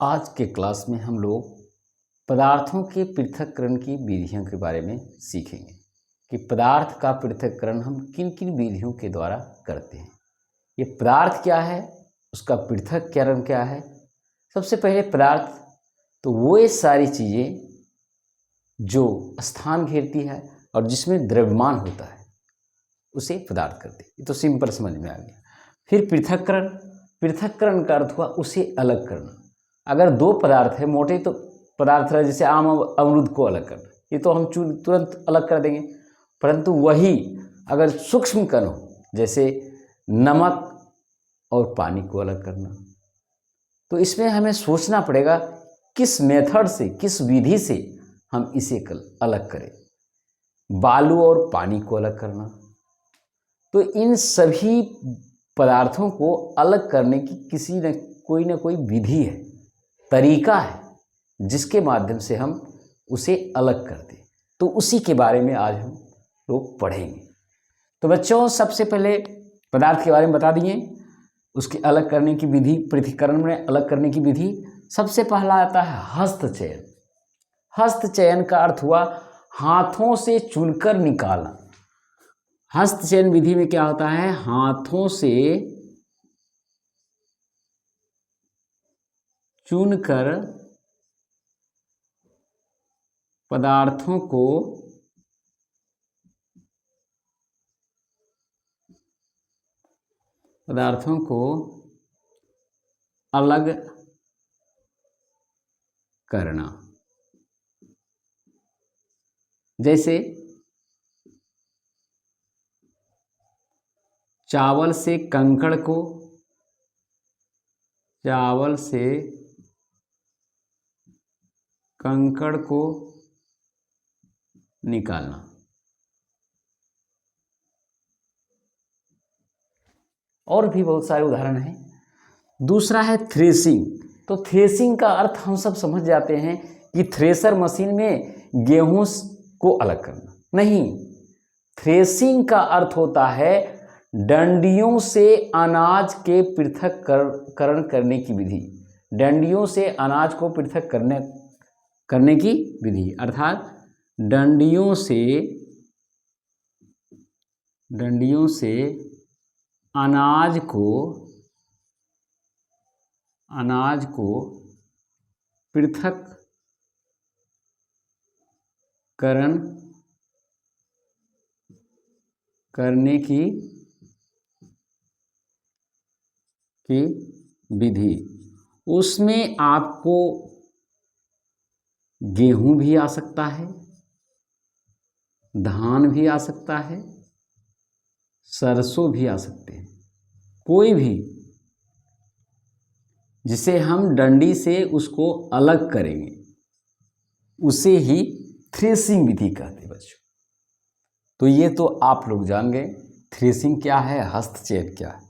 आज के क्लास में हम लोग पदार्थों के पृथक्करण की विधियों के बारे में सीखेंगे कि पदार्थ का पृथक्करण हम किन किन विधियों के द्वारा करते हैं। ये पदार्थ क्या है, उसका पृथक्करण क्या है। सबसे पहले पदार्थ तो वो ये सारी चीज़ें जो स्थान घेरती है और जिसमें द्रव्यमान होता है उसे पदार्थ करते हैं। ये तो सिंपल समझ में आ गया। फिर पृथक्करण, पृथक्करण का अर्थ हुआ उसे अलग करना। अगर दो पदार्थ है, मोटे तो पदार्थ है जैसे आम अमरूद को अलग करना, ये तो हम तुरंत अलग कर देंगे। परंतु वही अगर सूक्ष्म कण हो जैसे नमक और पानी को अलग करना, तो इसमें हमें सोचना पड़ेगा किस मेथड से, किस विधि से हम इसे अलग करें। बालू और पानी को अलग करना, तो इन सभी पदार्थों को अलग करने की किसी न कोई विधि है, तरीका है, जिसके माध्यम से हम उसे अलग करते। तो उसी के बारे में आज हम लोग पढ़ेंगे। तो बच्चों, सबसे पहले पदार्थ के बारे में बता दिए, उसके अलग करने की विधि, पृथक्करण में अलग करने की विधि। सबसे पहला आता है हस्तचयन। हस्तचयन का अर्थ हुआ हाथों से चुनकर निकालना। हस्तचयन विधि में क्या होता है, हाथों से चुनकर पदार्थों को अलग करना। जैसे चावल से कंकड़ को निकालना। और भी बहुत सारे उदाहरण हैं। दूसरा है थ्रेसिंग। तो थ्रेसिंग का अर्थ हम सब समझ जाते हैं कि थ्रेसर मशीन में गेहूं को अलग करना। नहीं, थ्रेसिंग का अर्थ होता है डंडियों से अनाज के पृथक्करण करने की विधि। डंडियों से अनाज को पृथक करने की विधि, अर्थात डंडियों से अनाज को पृथक्करण करने की विधि। उसमें आपको गेहूं भी आ सकता है, धान भी आ सकता है, सरसों भी आ सकते हैं। कोई भी जिसे हम डंडी से उसको अलग करेंगे उसे ही थ्रेसिंग विधि कहते हैं बच्चों। तो ये तो आप लोग जान गए थ्रेसिंग क्या है, हस्तचयन क्या है।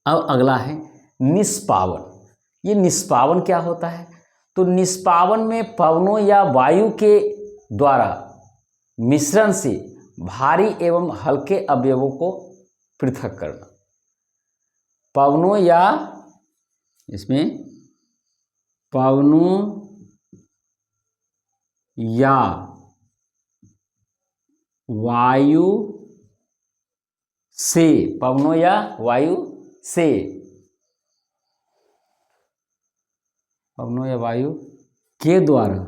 अब अगला है निष्पावन। ये निष्पावन क्या होता है, तो निष्पावन में पवनों या वायु के द्वारा मिश्रण से भारी एवं हल्के अवयवों को पृथक करना। पवनों या वायु के द्वारा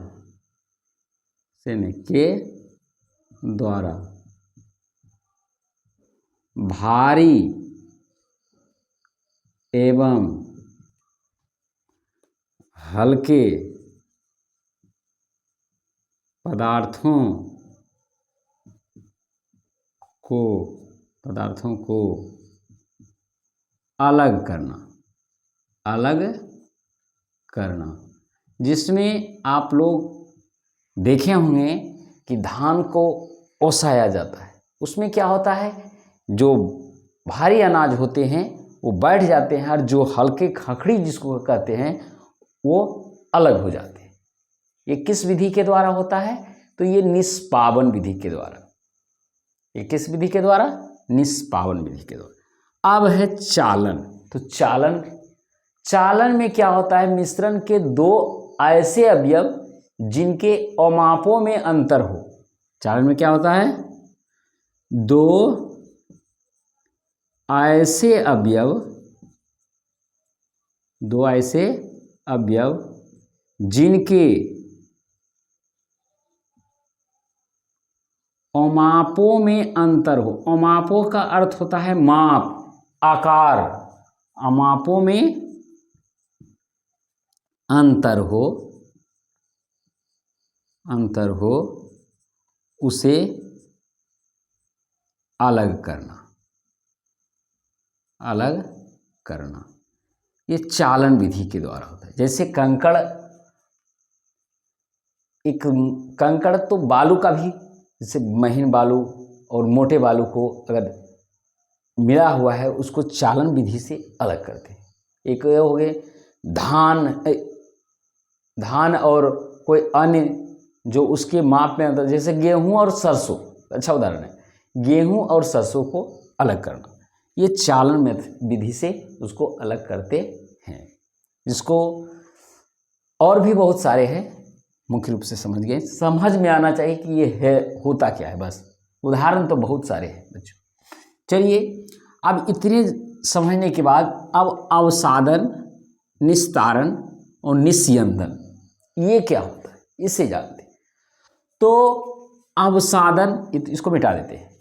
भारी एवं हल्के पदार्थों को अलग करना। जिसमें आप लोग देखे होंगे कि धान को ओसाया जाता है। उसमें क्या होता है, जो भारी अनाज होते हैं वो बैठ जाते हैं और जो हल्के खखड़ी जिसको कहते हैं वो अलग हो जाते हैं। ये किस विधि के द्वारा होता है, तो ये निष्पावन विधि के द्वारा। ये किस विधि के द्वारा, निष्पावन विधि के द्वारा। अब है चालन। तो चालन में क्या होता है, मिश्रण के दो ऐसे अवयव जिनके अमापों में अंतर हो। चालन में क्या होता है, दो ऐसे अवयव जिनके अमापों में अंतर हो। अमापों का अर्थ होता है माप, आकार। अमापों में अंतर हो उसे अलग करना। ये चालन विधि के द्वारा होता है। जैसे कंकड़ तो बालू का भी, जैसे महीन बालू और मोटे बालू को अगर मिला हुआ है उसको चालन विधि से अलग करते हैं। एक ये हो गए धान और कोई अन्य जो उसके माप में अंतर, जैसे गेहूं और सरसों, अच्छा उदाहरण है, गेहूं और सरसों को अलग करना, ये चालन विधि से उसको अलग करते हैं। जिसको और भी बहुत सारे हैं, मुख्य रूप से समझ गए, समझ में आना चाहिए कि ये है होता क्या है, बस उदाहरण तो बहुत सारे हैं बच्चों। चलिए अब इतने समझने के बाद अब अवसादन, निस्तारण और निस्यंदन ये क्या होता है इसे जानते हैं। तो अवसादन, इसको मिटा देते हैं।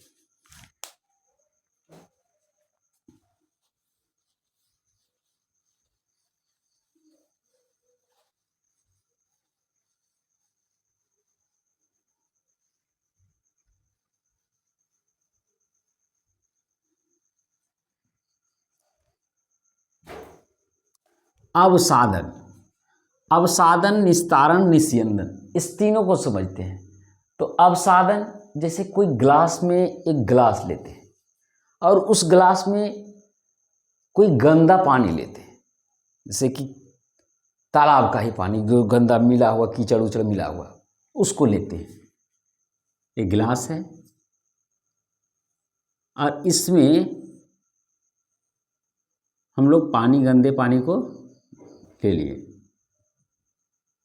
अवसादन, निस्तारण, निस्यंदन, इस तीनों को समझते हैं। तो अवसादन, जैसे कोई ग्लास में एक गिलास लेते हैं और उस गिलास में कोई गंदा पानी लेते हैं, जैसे कि तालाब का ही पानी जो गंदा मिला हुआ, कीचड़ उचड़ मिला हुआ, उसको लेते हैं। एक गिलास है और इसमें हम लोग गंदे पानी को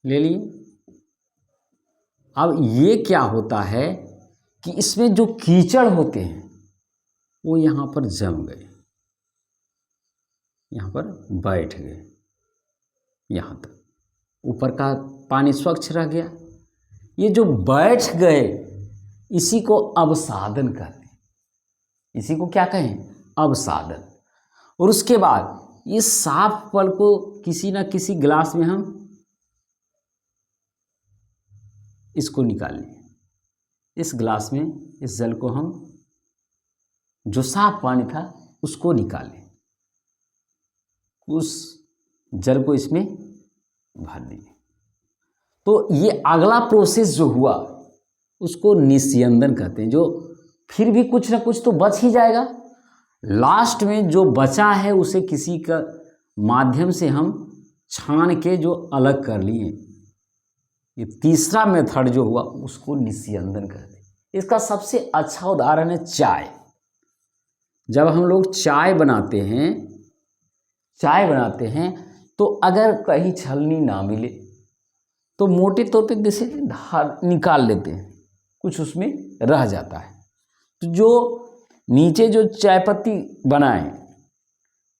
ले लिए। अब ये क्या होता है कि इसमें जो कीचड़ होते हैं वो यहाँ पर जम गए, यहाँ पर बैठ गए, यहाँ तक ऊपर का पानी स्वच्छ रह गया। ये जो बैठ गए इसी को अवसादन कहते हैं। इसी को क्या कहें, अवसादन। और उसके बाद इस साफ फल को किसी ना किसी गिलास में हम इसको निकाल लें। इस गिलास में इस जल को हम, जो साफ पानी था उसको निकालें, उस जल को इसमें भर दें। तो ये अगला प्रोसेस जो हुआ उसको निस्यंदन कहते हैं। जो फिर भी कुछ ना कुछ तो बच ही जाएगा, लास्ट में जो बचा है उसे किसी का माध्यम से हम छान के जो अलग कर लिए, ये तीसरा मेथड जो हुआ उसको निस्यंदन कहते हैं। इसका सबसे अच्छा उदाहरण है चाय। जब हम लोग चाय बनाते हैं तो अगर कहीं छलनी ना मिले तो मोटे तौर पे जैसे निकाल लेते हैं, कुछ उसमें रह जाता है। तो जो नीचे जो चाय पत्ती बनाए,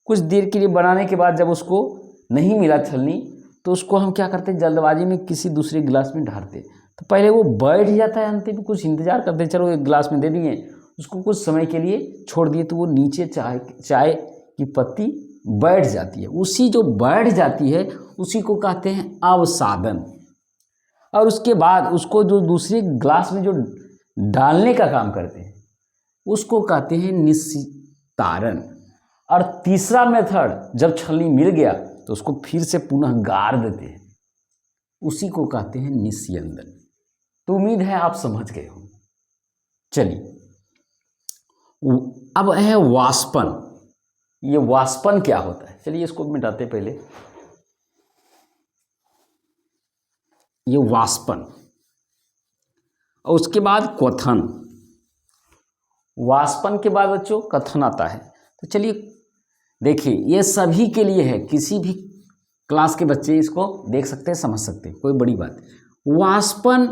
कुछ देर के लिए बनाने के बाद जब उसको नहीं मिला छलनी, तो उसको हम क्या करते हैं, जल्दबाजी में किसी दूसरे गिलास में ढारते। तो पहले वो बैठ जाता है, अंतिम में कुछ इंतजार करते, चलो एक गिलास में दे दिए, उसको कुछ समय के लिए छोड़ दिए, तो वो नीचे चाय की पत्ती बैठ जाती है। उसी जो बैठ जाती है उसी को कहते हैं अवसादन। और उसके बाद उसको जो दूसरे गिलास में जो डालने का काम करते हैं उसको कहते हैं निस्तारण। और तीसरा मेथड, जब छलनी मिल गया तो उसको फिर से पुनः गाड़ देते हैं, उसी को कहते हैं निस्यंदन। तो उम्मीद है आप समझ गए हो। चलिए अब है वाष्पन। ये वाष्पन क्या होता है, चलिए इसको मिटाते पहले। ये वाष्पन, और उसके बाद क्वथन। वाष्पन के बाद बच्चों कथन आता है। तो चलिए देखिए, ये सभी के लिए है, किसी भी क्लास के बच्चे इसको देख सकते हैं, समझ सकते हैं, कोई बड़ी बात नहीं। वाष्पन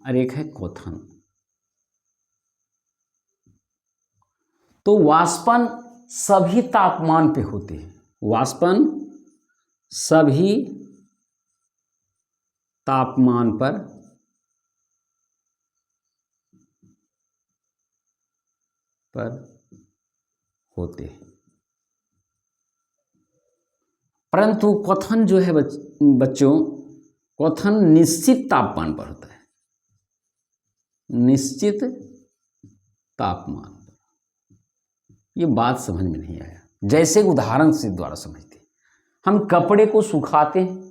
और एक है क्वथन। तो वाष्पन सभी तापमान पे होते हैं, वाष्पन सभी तापमान पर होते हैं, परंतु क्वथन जो है बच्चों, क्वथन निश्चित तापमान पर होता है, निश्चित तापमान पर। ये बात समझ में नहीं आया। जैसे उदाहरण से द्वारा समझते, हम कपड़े को सुखाते हैं,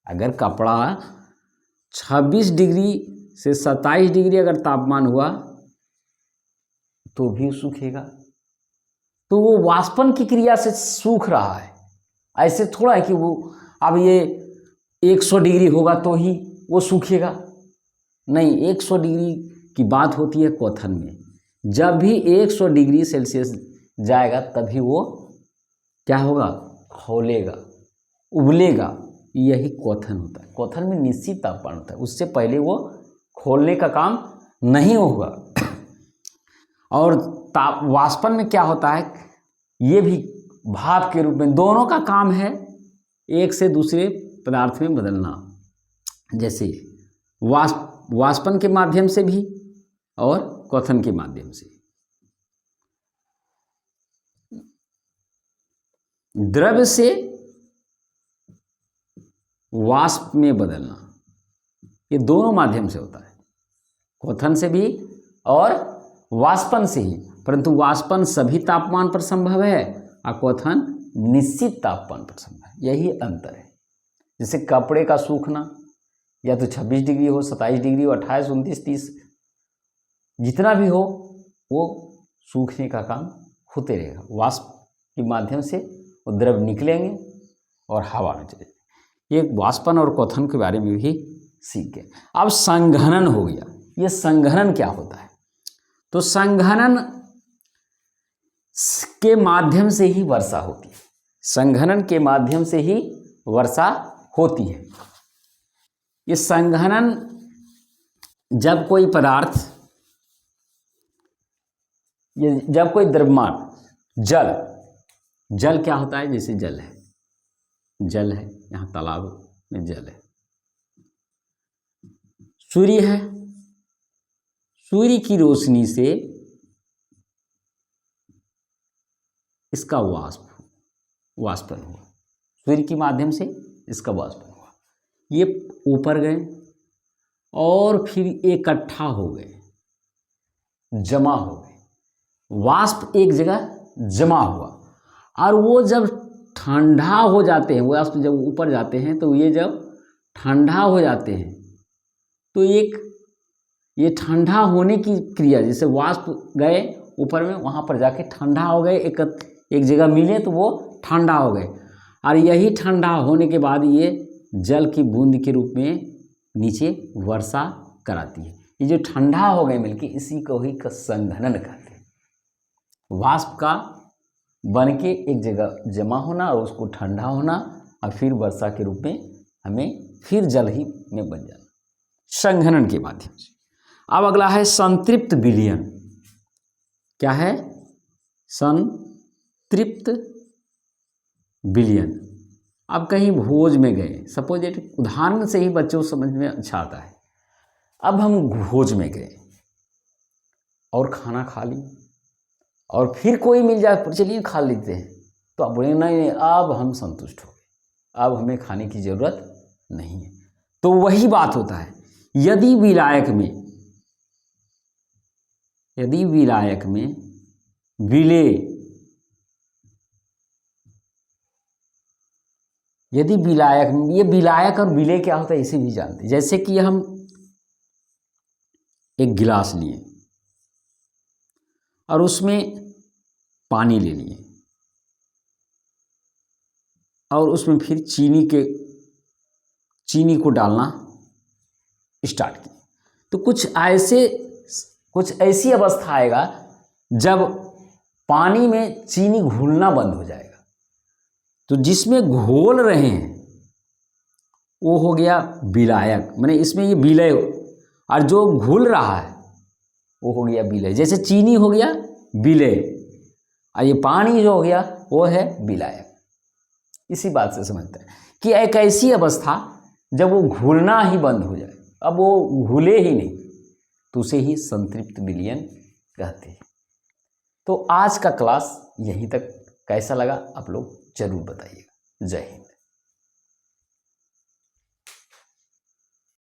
अगर कपड़ा 26 डिग्री से 27 डिग्री अगर तापमान हुआ तो भी सूखेगा, तो वो वाष्पन की क्रिया से सूख रहा है। ऐसे थोड़ा है कि वो अब ये 100 डिग्री होगा तो ही वो सूखेगा, नहीं, 100 डिग्री की बात होती है क्वथन में। जब भी 100 डिग्री सेल्सियस जाएगा तभी वो क्या होगा, खौलेगा, उबलेगा, यही क्वथन होता है। क्वथन में निश्चित तापमान होता है, उससे पहले वो खोलने का काम नहीं होगा। और वाष्पन में क्या होता है, ये भी भाप के रूप में, दोनों का काम है एक से दूसरे पदार्थ में बदलना, जैसे वाष्पन के माध्यम से भी और क्वथन के माध्यम से। द्रव्य से वाष्प में बदलना, ये दोनों माध्यम से होता है, क्वथन से भी और वाष्पन से ही, परंतु वाष्पन सभी तापमान पर संभव है और क्वथन निश्चित तापमान पर संभव है, यही अंतर है। जैसे कपड़े का सूखना या तो 26 डिग्री हो, 27 डिग्री हो, 28, 29, 30, जितना भी हो वो सूखने का काम होते रहेगा। वाष्प के माध्यम से वो द्रव निकलेंगे और हवा में चले। ये वाष्पन और क्वथन के बारे में भी सीख गए। अब संघनन हो गया। ये संघनन क्या होता है, तो संघनन के माध्यम से ही वर्षा होती है, संघनन के माध्यम से ही वर्षा होती है। ये संघनन, जब कोई पदार्थ, ये जब कोई द्रव्यमान, जल क्या होता है, जैसे जल है, यहाँ तालाब में जल है, सूर्य है, सूर्य की रोशनी से इसका वाष्पन हुआ, सूर्य के माध्यम से इसका वाष्पन हुआ, ये ऊपर गए और फिर इकट्ठा हो गए, जमा हो गए, वाष्प एक जगह जमा हुआ, और वो जब ठंडा हो जाते हैं, वाष्प जब ऊपर जाते हैं तो ये जब ठंडा हो जाते हैं तो ये ठंडा होने की क्रिया, जैसे वाष्प गए ऊपर में, वहाँ पर जाके ठंडा हो गए, एक जगह मिले तो वो ठंडा हो गए, और यही ठंडा होने के बाद ये जल की बूंद के रूप में नीचे वर्षा कराती है। ये जो ठंडा हो गए मिलके, इसी को ही संघनन कहते हैं। वाष्प का बन के एक जगह जमा होना और उसको ठंडा होना और फिर वर्षा के रूप में हमें फिर जल ही में बन जाना, संघनन के माध्यम से। अब अगला है संतृप्त विलयन। क्या है, संतृप्त विलयन। अब कहीं भोज में गए, सपोज एक उदाहरण से ही बच्चों को समझ में अच्छा आता है। अब हम भोज में गए और खाना खा ली, और फिर कोई मिल जाए, चलिए खा लेते हैं, तो अब बोले नहीं, अब हम संतुष्ट हो गए, अब हमें खाने की जरूरत नहीं है। तो वही बात होता है, यदि विलायक में विलेय, यदि विलायक, ये विलायक और विलेय क्या होता है इसे भी जानते हैं। जैसे कि हम एक गिलास लिए और उसमें पानी ले लिए और उसमें फिर चीनी को डालना स्टार्ट किया, तो कुछ ऐसी अवस्था आएगा जब पानी में चीनी घुलना बंद हो जाएगा। तो जिसमें घोल रहे हैं वो हो गया विलायक, माने इसमें ये विलय, और जो घुल रहा है वो हो गया विलय। जैसे चीनी हो गया विलय और ये पानी जो हो गया वो है विलायक। इसी बात से समझते हैं कि एक ऐसी अवस्था जब वो घुलना ही बंद हो जाए, अब वो घुले ही नहीं, तो उसे ही संतृप्त विलयन कहते हैं। तो आज का क्लास यहीं तक, कैसा लगा आप लोग जरूर बताइएगा। जय हिंद।